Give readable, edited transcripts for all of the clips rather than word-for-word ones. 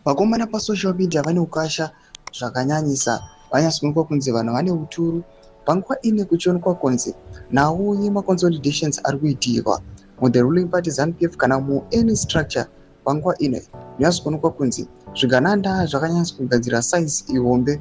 Vakomana pasocial media vane ukasha zvakanyanyisa, vanyatsoonekwa kunzi vanhu vane uturu. Panguva ine kuchionekwa kunzi nauye maconsolidations ari kuitirwa muthe ruling party ZANU-PF kana muany structure. Panguva ine zvanyatsoonekwa kunzi zvigananda zvakanyatsogadzira size ihombe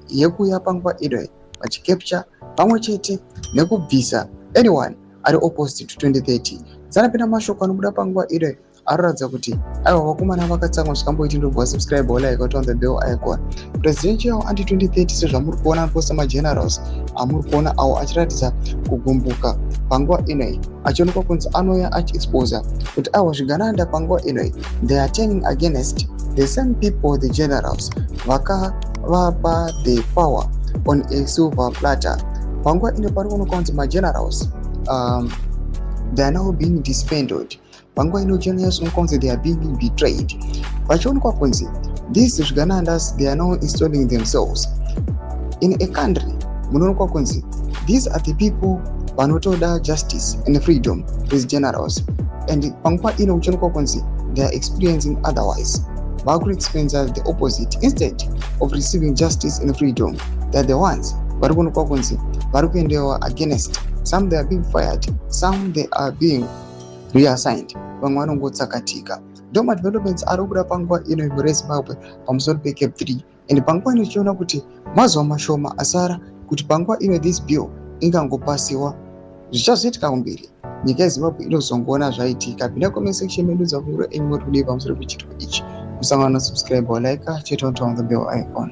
yekuuya panguva ino vachicapture pamwe chete nekubvisa anyone ari opposite to 2030. Dzanapinda mashoko anobuda panguva ino anoratidza kuti aiwa vakomana vakatsamwa zvikamboiti ndobva subscribe like on the bell icon. Presidential anti 2030 sezvamuri kuona posta magenerals amuri kuona awo achiratidza kugumbuka panguva ino achionekwa kunzi anouya achiexposa kuti aiwa zvigananda panguva ino they are turning against the same people, the generals vakavapa the power on a silver platter. Panguva ino pari kuonekwa kunzi magenerals they are now being disbanded. Panguva ino chanyatsoonekwa kunzi they are being betrayed. Vachionekwa kunzi these zviganandas they are now installing themselves in a country munoonekwa kunzi these are the people vanotoda justice and freedom, these generals, and panguva ino kuchionekwa kunzi they are experiencing otherwise. Vakuexperience the opposite. Instead of receiving justice and freedom, they are the ones vari kuonekwa kunzi vari kuendewa against. Some they are being fired, some they are being reassigned, vamwe vanongotsakatika. Ndoma developments ari kubuda panguva ino muZimbabwe pamusoro peCap 3, and panguva ino tichiona kuti mazuva mashoma asara kuti panguva ino this bill ingangopasiwa. Zvichazoitika kumberi nyika yeZimbabwe inozongoona zvaitika. Pinda comment section medu dzakuru enyu muri kudii pamusoro pechitiko ichi. Musangana subscribe or like, chete on the bell icon.